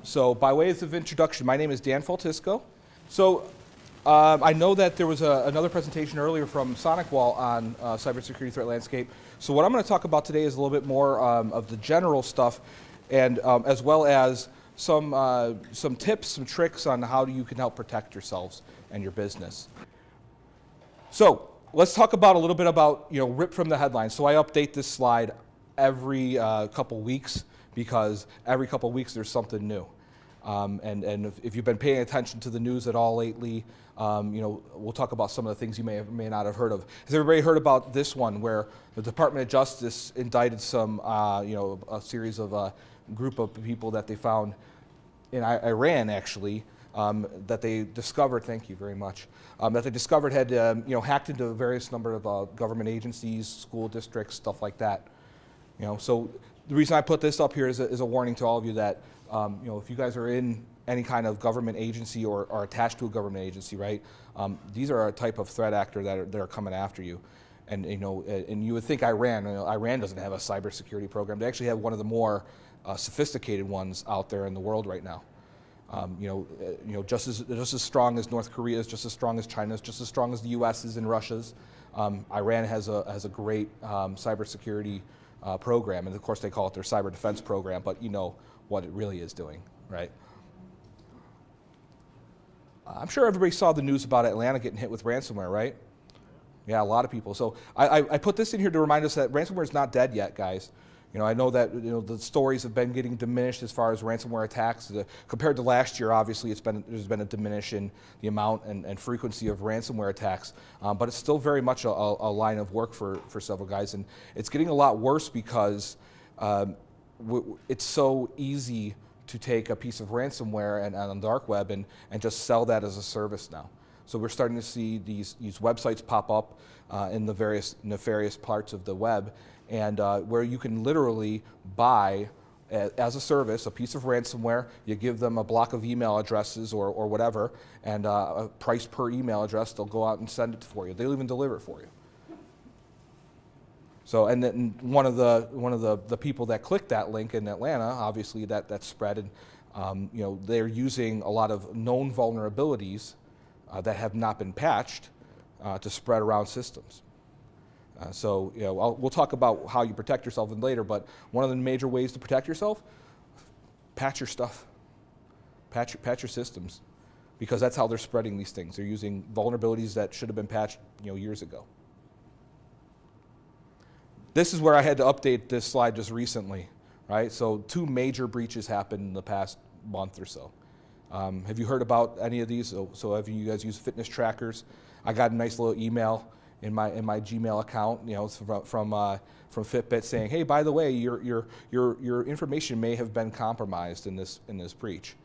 So by way of introduction, my name is Dan Faltisco. So I know that there was another presentation earlier from SonicWall on cybersecurity threat landscape. So what I'm going to talk about today is a little bit more of the general stuff, and as well as some tips, some tricks on how you can help protect yourselves and your business. So let's talk about a little bit about, rip from the headlines. So I update this slide every couple weeks, because every couple of weeks there's something new. And if you've been paying attention to the news at all lately, we'll talk about some of the things you may not have heard of. Has everybody heard about this one where the Department of Justice indicted some, a series of a group of people that they found in Iran, actually, that they discovered, thank you very much, that they discovered had, hacked into various number of government agencies, school districts, stuff like that. So the reason I put this up here is a warning to all of you that, if you guys are in any kind of government agency or are attached to a government agency, right? These are a type of threat actor that are coming after you. And, and you would think Iran, Iran doesn't have a cybersecurity program. They actually have one of the more sophisticated ones out there in the world right now. Just as strong as North Korea is, just as strong as China is, just as strong as the U.S. is and Russia's. Iran has a great cybersecurity program, and of course they call it their cyber defense program, but you know what it really is doing, right? I'm sure everybody saw the news about Atlanta getting hit with ransomware, right? Yeah, a lot of people. So I put this in here to remind us that ransomware is not dead yet, guys. I know that the stories have been getting diminished as far as ransomware attacks. Compared to last year, obviously, there's been a diminition in the amount and frequency of ransomware attacks, but it's still very much a line of work for several guys, and it's getting a lot worse because it's so easy to take a piece of ransomware and on the dark web and just sell that as a service now. So we're starting to see these websites pop up in the various nefarious parts of the web, and where you can literally buy as a service a piece of ransomware. You give them a block of email addresses or whatever, and a price per email address. They'll go out and send it for you. They'll even deliver it for you. So, and then one of the people that clicked that link in Atlanta, obviously that spread, and they're using a lot of known vulnerabilities that have not been patched to spread around systems. So we'll talk about how you protect yourself later, but one of the major ways to protect yourself, patch your stuff, patch your systems, because that's how they're spreading these things. They're using vulnerabilities that should have been patched years ago. This is where I had to update this slide just recently, right? So 2 major breaches happened in the past month or so. Have you heard about any of these? So have you guys used fitness trackers? I got a nice little email in my Gmail account, from Fitbit saying, hey, by the way, your information may have been compromised in this breach.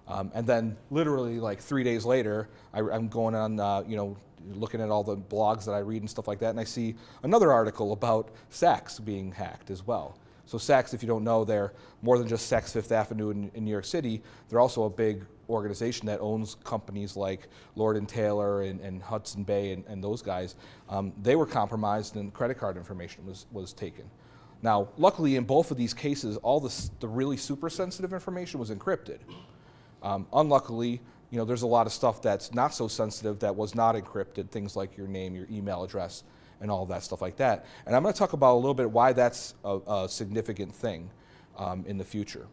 And then literally like 3 days later, I'm going on, looking at all the blogs that I read and stuff like that, and I see another article about Saks being hacked as well. So Saks, if you don't know, they're more than just Saks Fifth Avenue in New York City. They're also a big organization that owns companies like Lord & Taylor and Hudson Bay and those guys. They were compromised and credit card information was taken. Now, luckily in both of these cases, all the really super sensitive information was encrypted. Unluckily, there's a lot of stuff that's not so sensitive that was not encrypted, things like your name, your email address, and all that stuff like that. And I'm going to talk about a little bit why that's a significant thing in the future.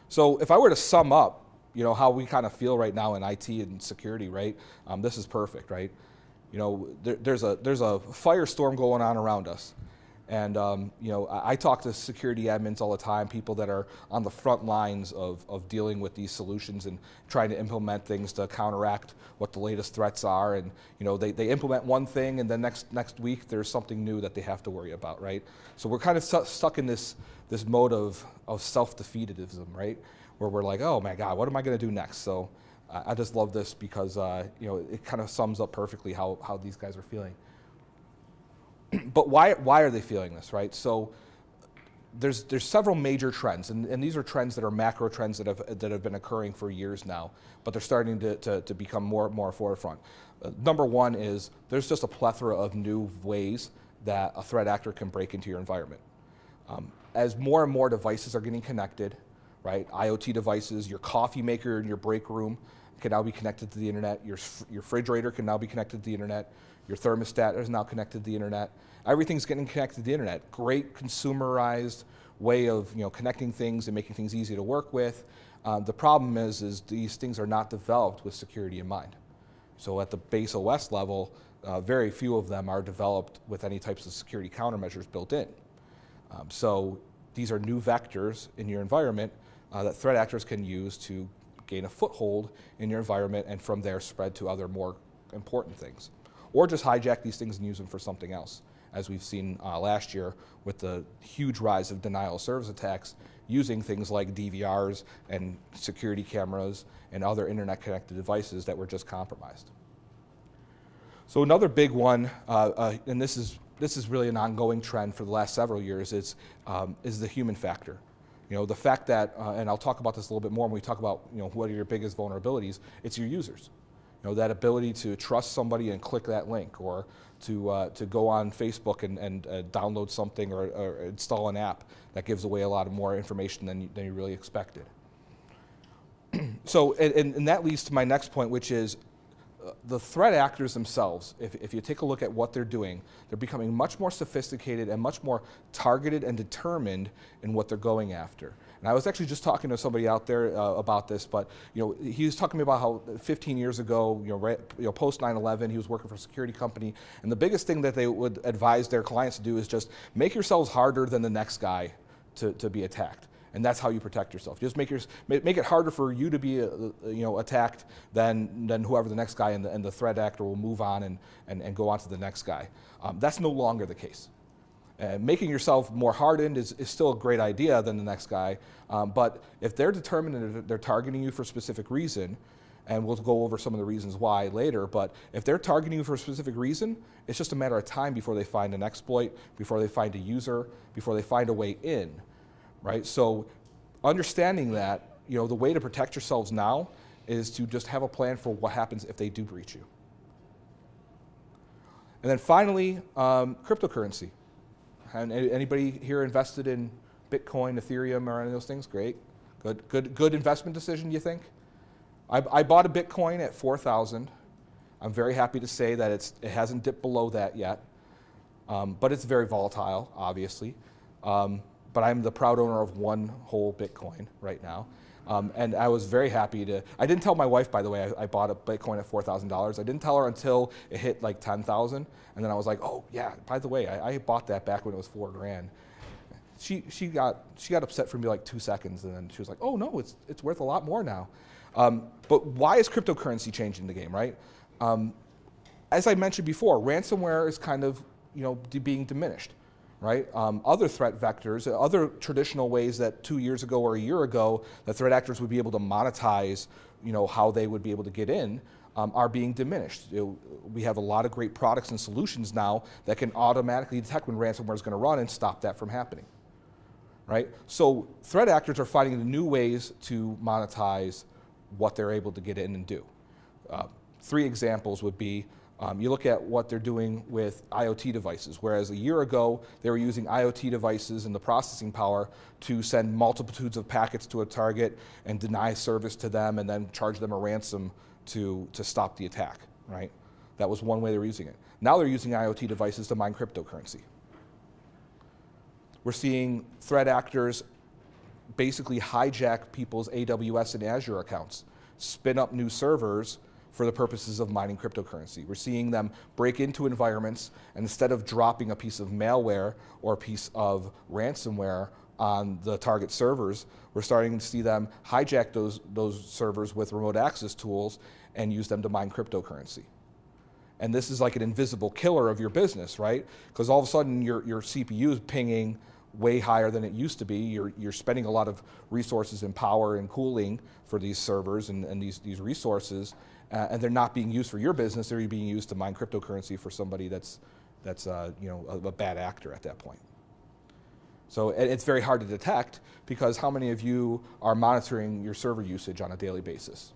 So if I were to sum up, how we kind of feel right now in IT and security, right? This is perfect, right? There's a firestorm going on around us. And I talk to security admins all the time, people that are on the front lines of dealing with these solutions and trying to implement things to counteract what the latest threats are. And they implement one thing, and then next week there's something new that they have to worry about, right? So we're kind of stuck in this mode of self-defeatism, right? Where we're like, oh my God, what am I going to do next? So I just love this because it kind of sums up perfectly how these guys are feeling. But why are they feeling this, right? So there's several major trends, and these are trends that are macro trends that have been occurring for years now, but they're starting to become more forefront. Number one is there's just a plethora of new ways that a threat actor can break into your environment. As more and more devices are getting connected, right? IoT devices, your coffee maker in your break room can now be connected to the internet. Your refrigerator can now be connected to the internet. Your thermostat is now connected to the internet. Everything's getting connected to the internet. Great consumerized way of connecting things and making things easy to work with. The problem is these things are not developed with security in mind. So at the base OS level, very few of them are developed with any types of security countermeasures built in. So these are new vectors in your environment that threat actors can use to gain a foothold in your environment and from there spread to other more important things. Or just hijack these things and use them for something else, as we've seen last year with the huge rise of denial of service attacks using things like DVRs and security cameras and other internet connected devices that were just compromised. So another big one, and this is really an ongoing trend for the last several years, is the human factor. The fact that, and I'll talk about this a little bit more when we talk about what are your biggest vulnerabilities, it's your users. That ability to trust somebody and click that link, or to go on Facebook and download something or install an app that gives away a lot more information than you really expected. So, and that leads to my next point, which is the threat actors themselves. If you take a look at what they're doing, they're becoming much more sophisticated and much more targeted and determined in what they're going after. And I was actually just talking to somebody out there about this, but he was talking to me about how 15 years ago, post 9/11, he was working for a security company, and the biggest thing that they would advise their clients to do is just make yourselves harder than the next guy to be attacked. And that's how you protect yourself. Just make it harder for you to be attacked than whoever the next guy, and the threat actor will move on and go on to the next guy. That's no longer the case. Making yourself more hardened is still a great idea than the next guy, but if they're determined that they're targeting you for a specific reason, and we'll go over some of the reasons why later, but if they're targeting you for a specific reason, it's just a matter of time before they find an exploit, before they find a user, before they find a way in. Right? So understanding that, the way to protect yourselves now is to just have a plan for what happens if they do breach you. And then finally, cryptocurrency. And anybody here invested in Bitcoin, Ethereum, or any of those things? Great. Good investment decision, you think? I bought a Bitcoin at 4,000. I'm very happy to say that it hasn't dipped below that yet, but it's very volatile, obviously. But I'm the proud owner of one whole Bitcoin right now. And I was very happy I didn't tell my wife, by the way, I bought a Bitcoin at $4,000. I didn't tell her until it hit like 10,000. And then I was like, oh yeah, by the way, I bought that back when it was $4,000. She got upset for me like 2 seconds, and then she was like, oh no, it's worth a lot more now. But why is cryptocurrency changing the game, right? As I mentioned before, ransomware is kind of being diminished. Right? Other threat vectors, other traditional ways that 2 years ago or a year ago that threat actors would be able to monetize, how they would be able to get in, are being diminished. We have a lot of great products and solutions now that can automatically detect when ransomware is going to run and stop that from happening. Right? So threat actors are finding new ways to monetize what they're able to get in and do. 3 examples would be, you look at what they're doing with IoT devices, whereas a year ago they were using IoT devices and the processing power to send multitudes of packets to a target and deny service to them and then charge them a ransom to stop the attack, right? That was one way they were using it. Now they're using IoT devices to mine cryptocurrency. We're seeing threat actors basically hijack people's AWS and Azure accounts, spin up new servers for the purposes of mining cryptocurrency. We're seeing them break into environments, and instead of dropping a piece of malware or a piece of ransomware on the target servers, we're starting to see them hijack those servers with remote access tools and use them to mine cryptocurrency. And this is like an invisible killer of your business, right? Because all of a sudden your CPU is pinging way higher than it used to be. You're spending a lot of resources and power and cooling for these servers and these resources, and they're not being used for your business. They're being used to mine cryptocurrency for somebody that's a bad actor at that point. So it's very hard to detect, because how many of you are monitoring your server usage on a daily basis?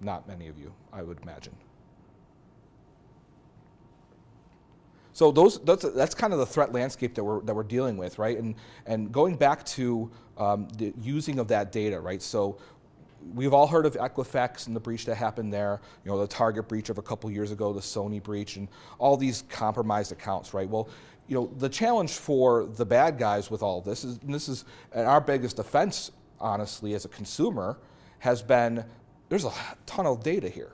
Not many of you, I would imagine. So that's kind of the threat landscape that we're dealing with, right? And going back to the using of that data, right? So we've all heard of Equifax and the breach that happened there, the Target breach of a couple years ago, the Sony breach, and all these compromised accounts, right? Well, the challenge for the bad guys with all of this is, and this is our biggest offense, honestly, as a consumer, has been there's a ton of data here.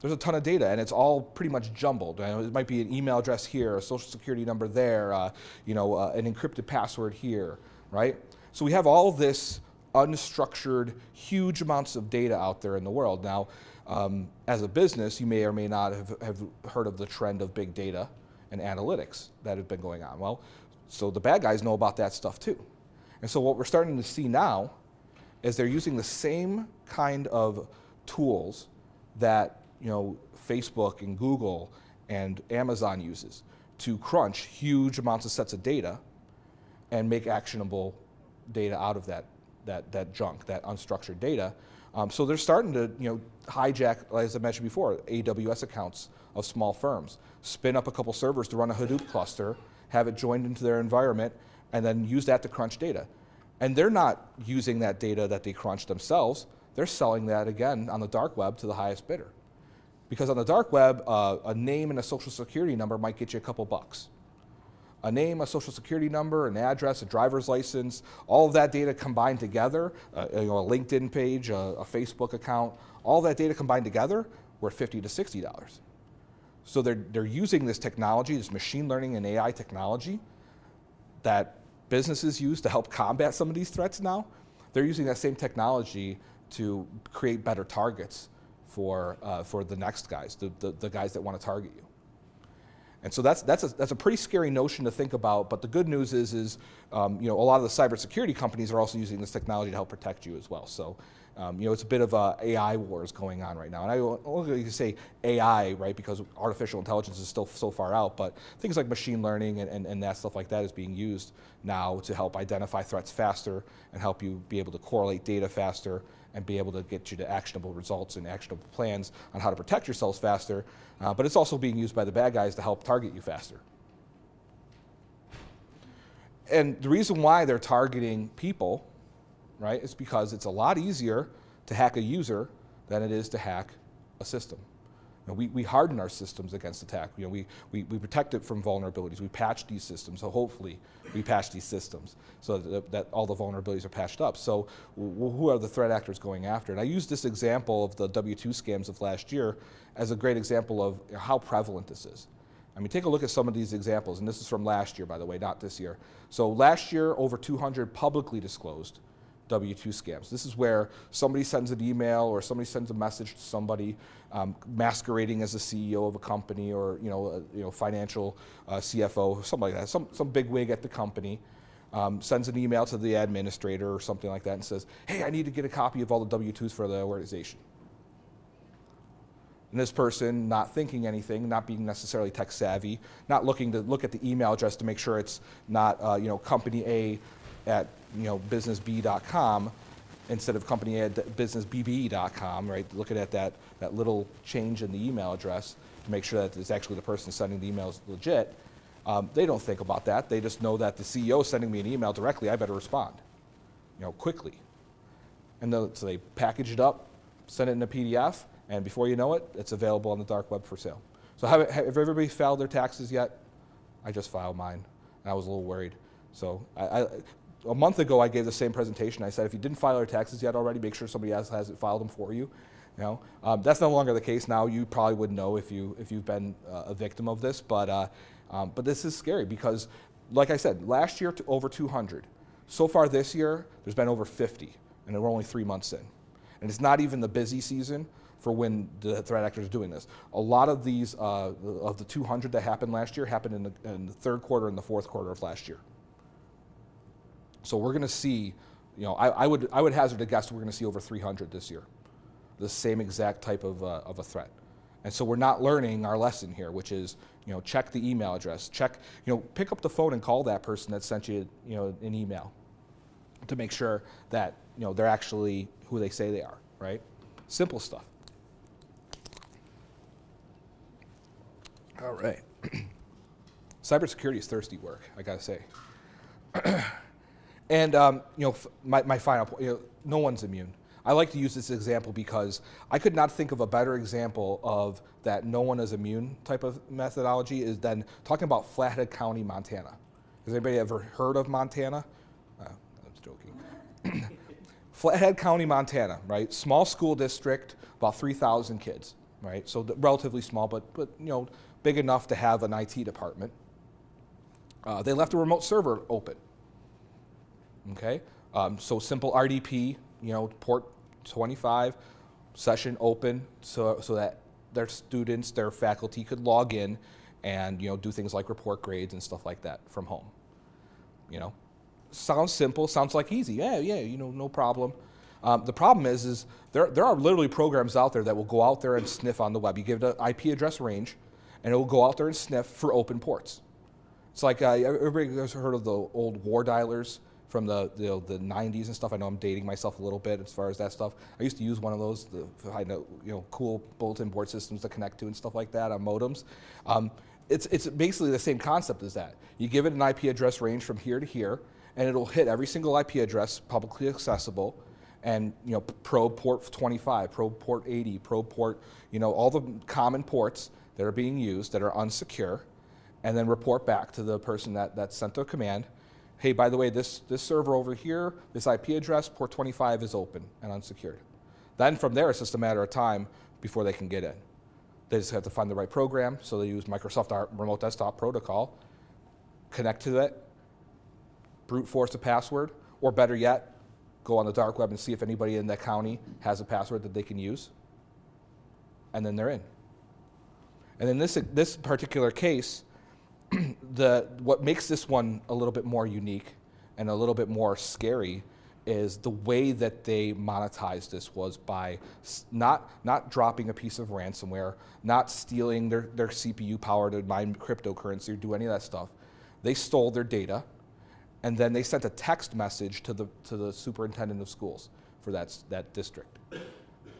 There's a ton of data, and it's all pretty much jumbled. It might be an email address here, a social security number there, an encrypted password here, right? So we have all this unstructured, huge amounts of data out there in the world. Now, as a business, you may or may not have heard of the trend of big data and analytics that have been going on. Well, so the bad guys know about that stuff too. And so what we're starting to see now is they're using the same kind of tools that Facebook and Google and Amazon uses to crunch huge amounts of sets of data and make actionable data out of that junk, that unstructured data. So they're starting to hijack, as I mentioned before, AWS accounts of small firms, spin up a couple servers to run a Hadoop cluster, have it joined into their environment, and then use that to crunch data. And they're not using that data that they crunch themselves. They're selling that again on the dark web to the highest bidder. Because on the dark web, a name and a social security number might get you a couple bucks. A name, a social security number, an address, a driver's license, all of that data combined together, a LinkedIn page, a Facebook account, all that data combined together, we're $50 to $60. So they're using this technology, this machine learning and AI technology that businesses use to help combat some of these threats now. They're using that same technology to create better targets for the next guys, the guys that want to target you. And so that's a pretty scary notion to think about. But the good news is a lot of the cybersecurity companies are also using this technology to help protect you as well. So it's a bit of AI wars going on right now. And I only say AI, right, because artificial intelligence is still so far out. But things like machine learning and that stuff like that is being used now to help identify threats faster and help you be able to correlate data faster and be able to get you to actionable results and actionable plans on how to protect yourselves faster. But it's also being used by the bad guys to help target you faster. And the reason why they're targeting people, right, is because it's a lot easier to hack a user than it is to hack a system. We harden our systems against attack. We protect it from vulnerabilities. We patch these systems, so hopefully we patch these systems so that all the vulnerabilities are patched up. So who are the threat actors going after? And I use this example of the W-2 scams of last year as a great example of how prevalent this is. I mean, take a look at some of these examples, and this is from last year, by the way, not this year. So last year, over 200 publicly disclosed W-2 scams. This is where somebody sends an email or somebody sends a message to somebody masquerading as the CEO of a company or financial CFO, something like that, some big wig at the company, sends an email to the administrator or something like that and says, hey, I need to get a copy of all the W-2s for the organization. And this person, not thinking anything, not being necessarily tech savvy, not looking to look at the email address to make sure it's not company A at businessb.com instead of company A at businessbb.com, right? Looking at that little change in the email address to make sure that it's actually the person sending the email is legit. They don't think about that. They just know that the CEO is sending me an email directly. I better respond, quickly. And so they package it up, send it in a PDF, and before you know it, it's available on the dark web for sale. So have everybody filed their taxes yet? I just filed mine, and I was a little worried. So a month ago, I gave the same presentation. I said, if you didn't file your taxes yet already, make sure somebody else has it filed them for you. That's no longer the case now. You probably would know if you've been a victim of this, but this is scary because, like I said, last year over 200. So far this year, there's been over 50, and we're only 3 months in. And it's not even the busy season for when the threat actors are doing this. A lot of these, of the 200 that happened last year, happened in the third quarter and the fourth quarter of last year. So we're going to see, I would hazard a guess we're going to see over 300 this year, the same exact type of a threat. And so we're not learning our lesson here, which is, check the email address, pick up the phone and call that person that sent you, an email to make sure that, they're actually who they say they are, right? Simple stuff. All right. cybersecurity is thirsty work, I gotta say. And my final point, no one's immune. I like to use this example because I could not think of a better example of that no one is immune type of methodology is than talking about Flathead County, Montana. Has anybody ever heard of Montana? I was joking. Flathead County, Montana, right? Small school district, about 3,000 kids, right? So relatively small, but big enough to have an IT department. They left a remote server open. Okay, so simple RDP, port 25, session open, so that their students, their faculty could log in and do things like report grades and stuff like that from home. Sounds simple, sounds like easy. Yeah, no problem. The problem is there are literally programs out there that will go out there and sniff on the web. You give it an IP address range, and it will go out there and sniff for open ports. It's like everybody has heard of the old war dialers from the 90s and stuff. I know I'm dating myself a little bit as far as that stuff. I used to use one of those, I know, cool bulletin board systems to connect to and stuff like that on modems. It's basically the same concept as that. You give it an IP address range from here to here, and it'll hit every single IP address publicly accessible, and probe port 25, probe port 80, probe port, all the common ports that are being used that are unsecure, and then report back to the person that sent the command. Hey, by the way, this server over here, this IP address, port 25 is open and unsecured. Then from there, it's just a matter of time before they can get in. They just have to find the right program, so they use Microsoft Remote Desktop Protocol, connect to it, brute force a password, or better yet, go on the dark web and see if anybody in that county has a password that they can use, and then they're in. And in this particular case, what makes this one a little bit more unique and a little bit more scary is the way that they monetized this was by not dropping a piece of ransomware, not stealing their CPU power to mine cryptocurrency or do any of that stuff. They stole their data, and then they sent a text message to the superintendent of schools for that district,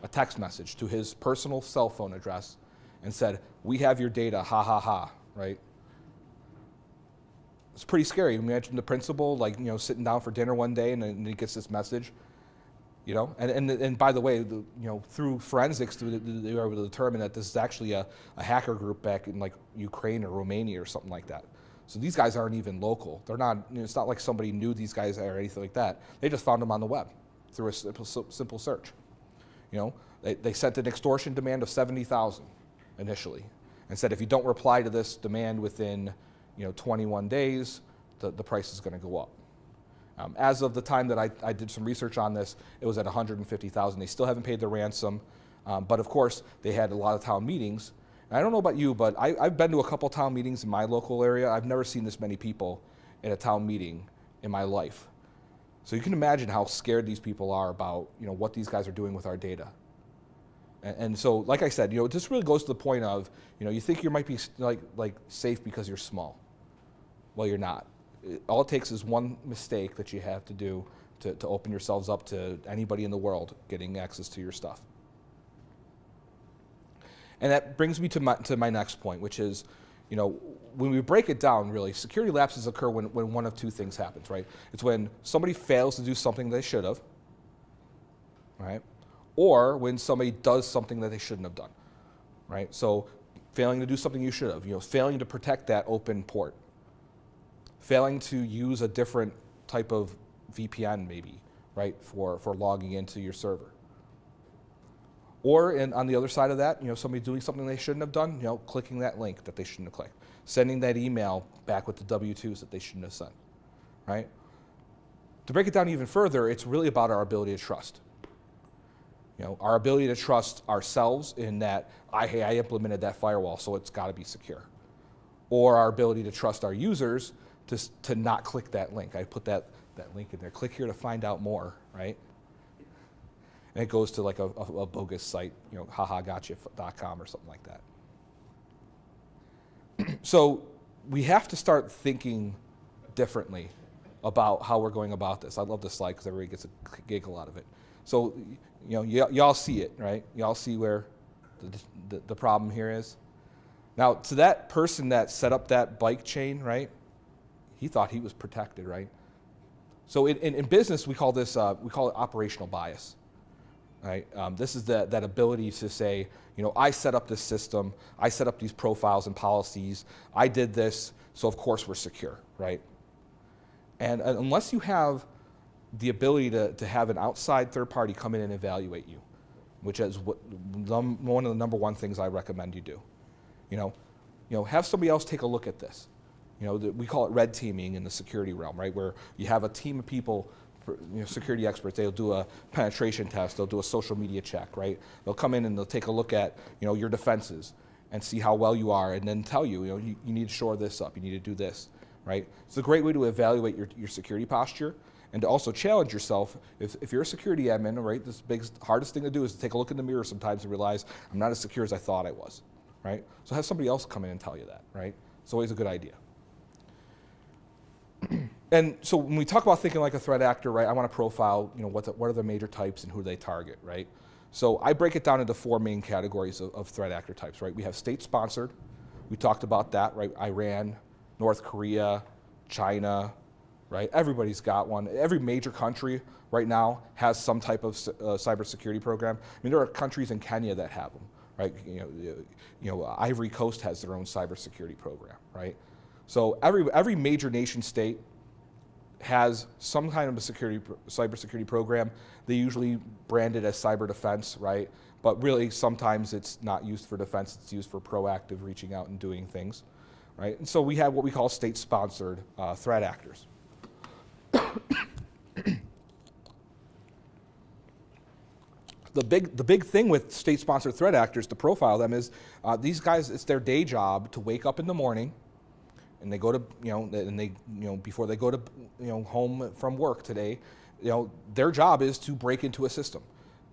a text message to his personal cell phone address, and said, "We have your data, ha ha ha," right? It's pretty scary. Imagine the principal, sitting down for dinner one day and then he gets this message, And by the way, through forensics, they were able to determine that this is actually a hacker group back in Ukraine or Romania or something like that. So these guys aren't even local. They're not. It's not like somebody knew these guys or anything like that. They just found them on the web through a simple search. They sent an extortion demand of $70,000 initially, and said if you don't reply to this demand within 21 days, the price is going to go up. As of the time that I did some research on this, it was at $150,000. They still haven't paid their ransom, but of course they had a lot of town meetings. And I don't know about you, but I've been to a couple town meetings in my local area. I've never seen this many people in a town meeting in my life. So you can imagine how scared these people are about what these guys are doing with our data. And so, like I said, this really goes to the point of you think you might be like safe because you're small. Well, you're not. All it takes is one mistake that you have to do to open yourselves up to anybody in the world getting access to your stuff. And that brings me to my next point, which is, when we break it down, really, security lapses occur when one of two things happens, right? It's when somebody fails to do something they should have, right? Or when somebody does something that they shouldn't have done, right? So failing to do something you should have, failing to protect that open port, failing to use a different type of VPN maybe, right, for logging into your server. Or on the other side of that, somebody doing something they shouldn't have done, clicking that link that they shouldn't have clicked, sending that email back with the W-2s that they shouldn't have sent, right? To break it down even further, it's really about our ability to trust. Our ability to trust ourselves in that, I implemented that firewall, so it's got to be secure. Or our ability to trust our users to not click that link. I put that link in there. Click here to find out more, right? And it goes to a bogus site, hahagotcha.com or something like that. So we have to start thinking differently about how we're going about this. I love this slide because everybody gets a giggle out of it. So, y'all see it, right? Y'all see where the problem here is. Now, to that person that set up that bike chain, right, he thought he was protected, right? So in business, we call this, we call it operational bias, right? This is that ability to say, I set up this system, I set up these profiles and policies, I did this, so of course we're secure, right? And unless you have the ability to have an outside third party come in and evaluate you, which is one of the number one things I recommend you do. Have somebody else take a look at this. We call it red teaming in the security realm, right? Where you have a team of people, security experts, they'll do a penetration test, they'll do a social media check, right? They'll come in and they'll take a look at, your defenses and see how well you are and then tell you, you need to shore this up, you need to do this, right? It's a great way to evaluate your security posture and to also challenge yourself. If you're a security admin, right, this hardest thing to do is to take a look in the mirror sometimes and realize I'm not as secure as I thought I was, right? So have somebody else come in and tell you that, right? It's always a good idea. And so when we talk about thinking like a threat actor, right, I want to profile, what are the major types and who they target, right? So I break it down into 4 main categories of threat actor types, right? We have state-sponsored. We talked about that, right? Iran, North Korea, China, right? Everybody's got one. Every major country right now has some type of cybersecurity program. I mean, there are countries in Kenya that have them, right? Ivory Coast has their own cybersecurity program, right? So every major nation state has some kind of a cybersecurity program. They usually brand it as cyber defense, right? But really, sometimes it's not used for defense. It's used for proactive reaching out and doing things, right? And so we have what we call state-sponsored threat actors. The big thing with state-sponsored threat actors to profile them is these guys, it's their day job to wake up in the morning and they go to, before they go to, home from work today, their job is to break into a system.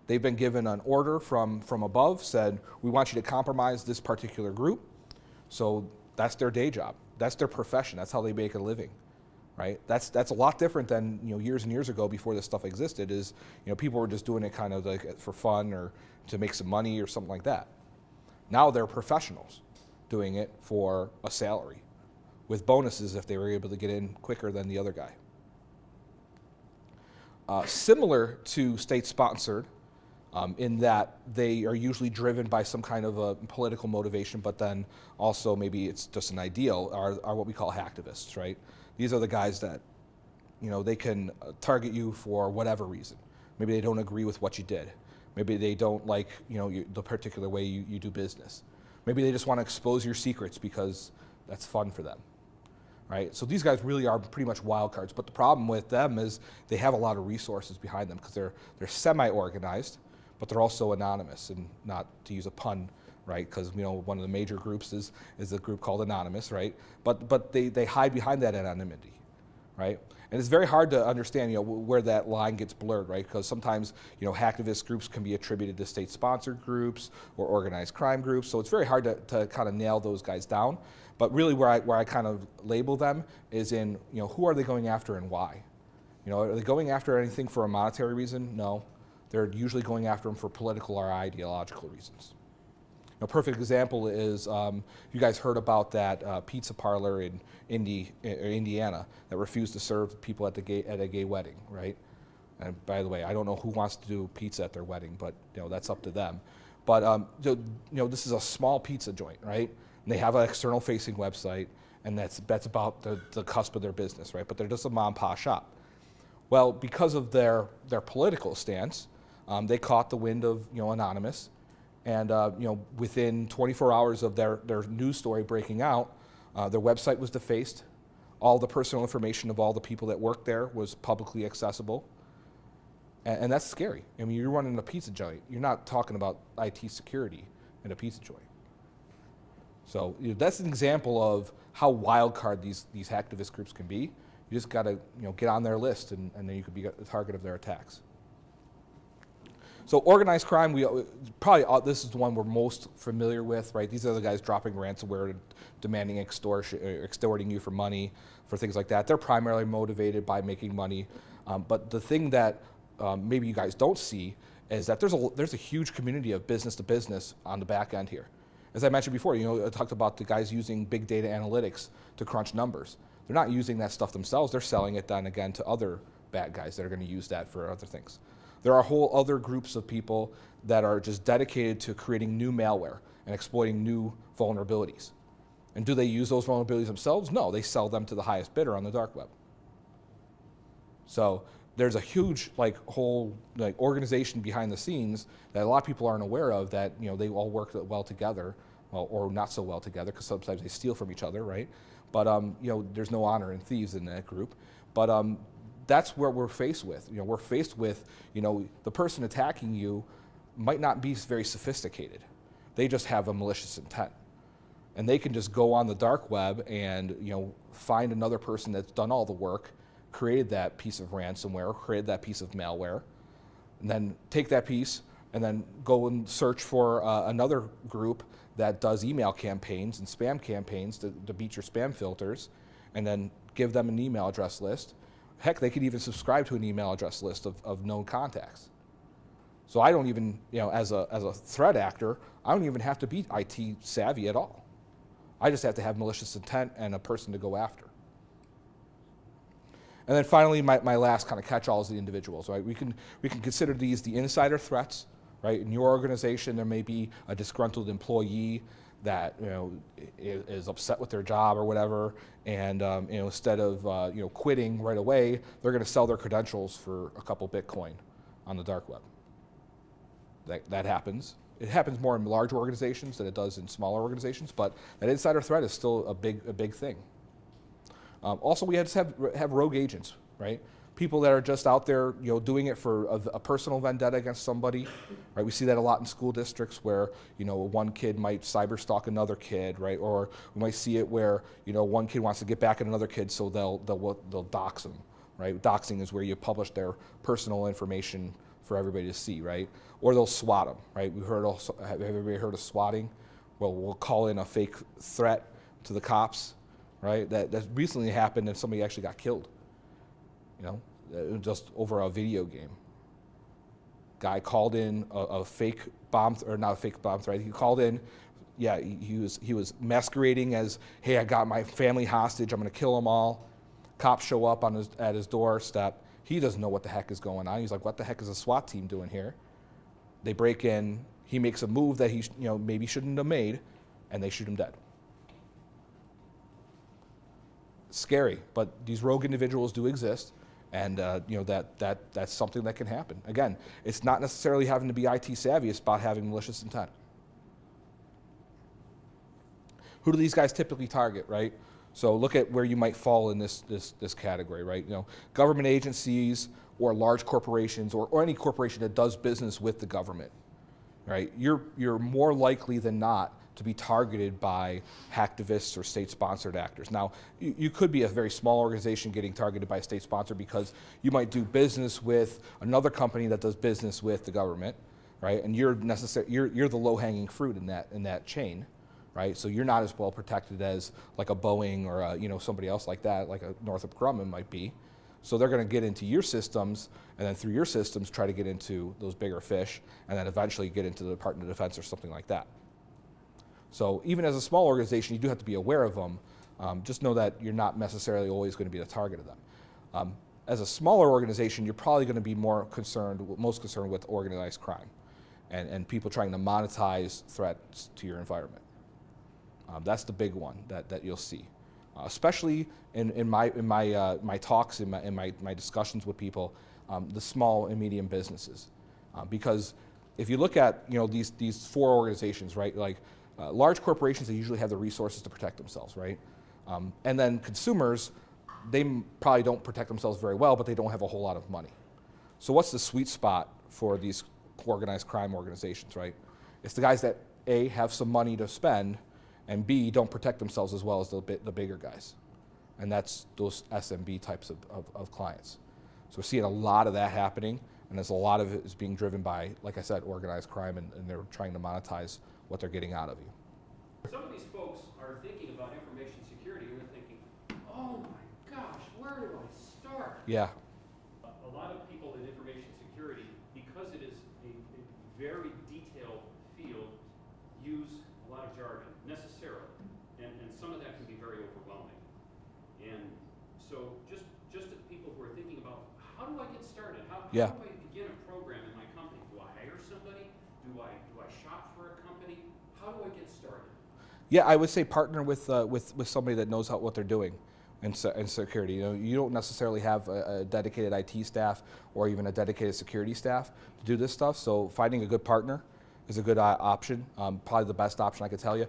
They've been given an order from above, said, we want you to compromise this particular group. So that's their day job. That's their profession. That's how they make a living, right? That's a lot different than, years and years ago before this stuff existed is, people were just doing it kind of like for fun or to make some money or something like that. Now they're professionals doing it for a salary, with bonuses if they were able to get in quicker than the other guy. Similar to state-sponsored, in that they are usually driven by some kind of a political motivation, but then also maybe it's just an ideal, are what we call hacktivists, right? These are the guys that, they can target you for whatever reason. Maybe they don't agree with what you did. Maybe they don't like, the particular way you do business. Maybe they just want to expose your secrets because that's fun for them. Right? So these guys really are pretty much wild cards, but the problem with them is they have a lot of resources behind them because they're semi-organized, but they're also anonymous, and not to use a pun, right? Because one of the major groups is a group called Anonymous, right? But they hide behind that anonymity, right? And it's very hard to understand where that line gets blurred, right? Because sometimes hacktivist groups can be attributed to state-sponsored groups or organized crime groups, so it's very hard to kind of nail those guys down. But really where I kind of label them is in, who are they going after and why? Are they going after anything for a monetary reason? No. They're usually going after them for political or ideological reasons. A perfect example is, you guys heard about that pizza parlor in Indiana that refused to serve people at a gay wedding, right? And by the way, I don't know who wants to do pizza at their wedding, but that's up to them. But this is a small pizza joint, right? And they have an external facing website, and that's about the cusp of their business, right? But they're just a mom and pop shop. Well, because of their political stance, they caught the wind of Anonymous, and within 24 hours of their news story breaking out, their website was defaced. All the personal information of all the people that worked there was publicly accessible, and that's scary. I mean, you're running a pizza joint. You're not talking about IT security in a pizza joint. So that's an example of how wild card these hacktivist groups can be. You just got to get on their list, and then you could be the target of their attacks. So organized crime, this is the one we're most familiar with, right? These are the guys dropping ransomware, demanding extorting you for money, for things like that. They're primarily motivated by making money, but the thing that maybe you guys don't see is that there's a huge community of business to business on the back end here. As I mentioned before, I talked about the guys using big data analytics to crunch numbers. They're not using that stuff themselves. They're selling it then again to other bad guys that are going to use that for other things. There are whole other groups of people that are just dedicated to creating new malware and exploiting new vulnerabilities. And do they use those vulnerabilities themselves? No, they sell them to the highest bidder on the dark web. So there's a huge whole organization behind the scenes that a lot of people aren't aware of, that they all work well together, well, or not so well together, because sometimes they steal from each other, right? But there's no honor in thieves in that group. But that's what we're faced with. We're faced with the person attacking you might not be very sophisticated. They just have a malicious intent, and they can just go on the dark web and find another person that's done all the work, created that piece of ransomware, created that piece of malware, and then take that piece and then go and search for another group that does email campaigns and spam campaigns to beat your spam filters, and then give them an email address list. Heck, they could even subscribe to an email address list of known contacts. So I don't even, as a threat actor, I don't even have to be IT savvy at all. I just have to have malicious intent and a person to go after. And then finally, my last kind of catch-all is the individuals, right? We can consider these the insider threats, right? In your organization, there may be a disgruntled employee that is upset with their job or whatever, and instead of quitting right away, they're going to sell their credentials for a couple Bitcoin on the dark web. That happens. It happens more in large organizations than it does in smaller organizations, but that insider threat is still a big thing. Also, we have rogue agents, right? People that are just out there, doing it for a personal vendetta against somebody, right? We see that a lot in school districts where, one kid might cyber stalk another kid, right? Or we might see it where, one kid wants to get back at another kid, so they'll dox them, right? Doxing is where you publish their personal information for everybody to see, right? Or they'll SWAT them, right? Have everybody heard of swatting? Well, we'll call in a fake threat to the cops, right? That recently happened and somebody actually got killed, just over a video game. Guy called in a fake bomb, or not a fake bomb threat. He called in, yeah, he was masquerading as, hey, I got my family hostage, I'm gonna kill them all. Cops show up at his doorstep. He doesn't know what the heck is going on. He's like, what the heck is a SWAT team doing here? They break in, he makes a move that he maybe shouldn't have made, and they shoot him dead. Scary, but these rogue individuals do exist, and that's something that can happen. Again, it's not necessarily having to be IT savvy, it's about having malicious intent. Who do these guys typically target, right? So look at where you might fall in this category, right? Government agencies or large corporations or any corporation that does business with the government, right? You're more likely than not to be targeted by hacktivists or state-sponsored actors. Now, you could be a very small organization getting targeted by a state sponsor because you might do business with another company that does business with the government, right? And you're the low-hanging fruit in that chain, right? So you're not as well protected as like a Boeing or somebody else like that, like a Northrop Grumman might be. So they're going to get into your systems, and then through your systems try to get into those bigger fish, and then eventually get into the Department of Defense or something like that. So even as a small organization, you do have to be aware of them. Just know that you're not necessarily always going to be the target of them. As a smaller organization, you're probably going to be most concerned with organized crime and people trying to monetize threats to your environment. That's the big one that you'll see, especially in my talks, in my discussions with people, the small and medium businesses, because if you look at these four organizations, right, like large corporations, they usually have the resources to protect themselves, right, and then consumers, they probably don't protect themselves very well, but they don't have a whole lot of money. So what's the sweet spot for these organized crime organizations, right? It's the guys that A, have some money to spend, and B, don't protect themselves as well as the bigger guys. And that's those SMB types of clients. So we're seeing a lot of that happening, and there's a lot of it is being driven by, like I said, organized crime, and they're trying to monetize what they're getting out of you. Some of these folks are thinking about information security, and they're thinking, oh my gosh, where do I start? Yeah. A lot of people in information security, because it is a very detailed field, use a lot of jargon. how do I get started? How Yeah. do I begin a program in my company? Do I hire somebody? Do I shop for a company? How do I get started? Yeah, I would say partner with somebody that knows what they're doing in security. You don't necessarily have a dedicated IT staff or even a dedicated security staff to do this stuff. So finding a good partner is a good option. Probably the best option I could tell you.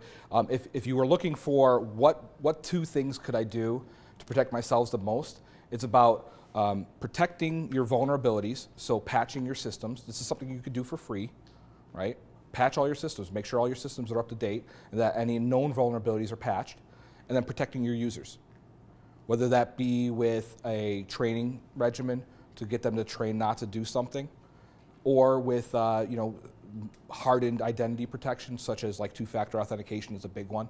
If you were looking for what two things could I do to protect myself the most, it's about protecting your vulnerabilities. So patching your systems. This is something you could do for free, right? Patch all your systems, make sure all your systems are up to date and that any known vulnerabilities are patched, and then protecting your users. Whether that be with a training regimen to get them to train not to do something, or with hardened identity protection, such as like two-factor authentication is a big one.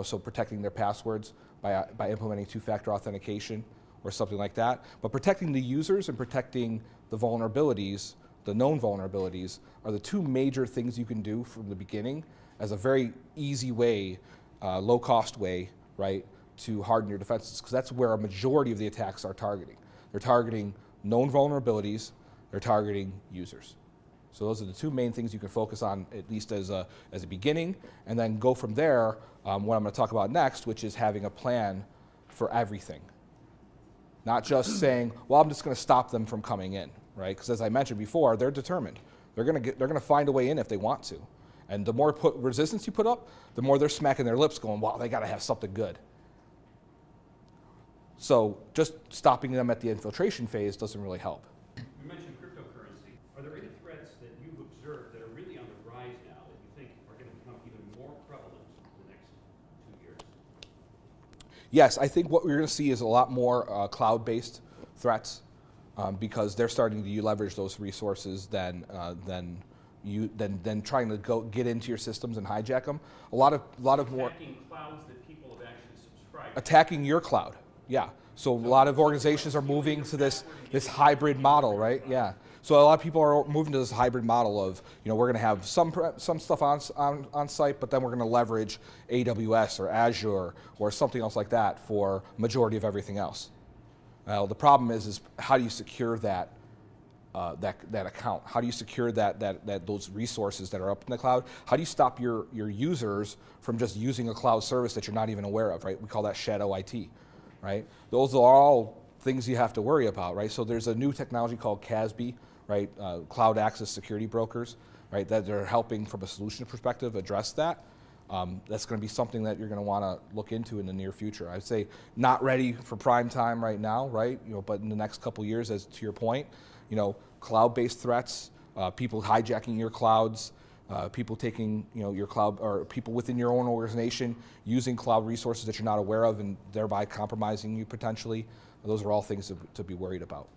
So protecting their passwords by implementing two-factor authentication or something like that. But protecting the users and protecting the vulnerabilities, the known vulnerabilities, are the two major things you can do from the beginning as a very easy way, low-cost way, right, to harden your defenses, because that's where a majority of the attacks are targeting. They're targeting known vulnerabilities, they're targeting users. So those are the two main things you can focus on, at least as a beginning, and then go from there, what I'm going to talk about next, which is having a plan for everything. Not just saying, well, I'm just going to stop them from coming in, right? Because as I mentioned before, they're determined. They're going to find a way in if they want to. And the more resistance you put up, the more they're smacking their lips going, wow, they got to have something good. So just stopping them at the infiltration phase doesn't really help. You mentioned cryptocurrency. Are there any threats that you've observed that are really on the rise now that you think are going to become even more prevalent in the next 2 years? Yes, I think what we're going to see is a lot more cloud-based threats because they're starting to leverage those resources than trying to get into your systems and hijack them. A lot of more attacking clouds that people have actually subscribed to. attacking your cloud. Yeah. So a lot of organizations are moving to this hybrid model, right? Yeah. So a lot of people are moving to this hybrid model of, we're going to have some stuff on site, but then we're going to leverage AWS or Azure or something else like that for majority of everything else. Well, the problem is how do you secure that account? How do you secure that those resources that are up in the cloud? How do you stop your users from just using a cloud service that you're not even aware of, right? We call that shadow IT, right? Those are all things you have to worry about, right? So there's a new technology called CASB, right? Cloud Access Security Brokers, right? That they're helping from a solution perspective address that. That's going to be something that you're going to want to look into in the near future. I'd say not ready for prime time right now, right? But in the next couple years, as to your point, cloud-based threats, people hijacking your clouds, people taking your cloud, or people within your own organization using cloud resources that you're not aware of and thereby compromising you potentially. Those are all things to be worried about.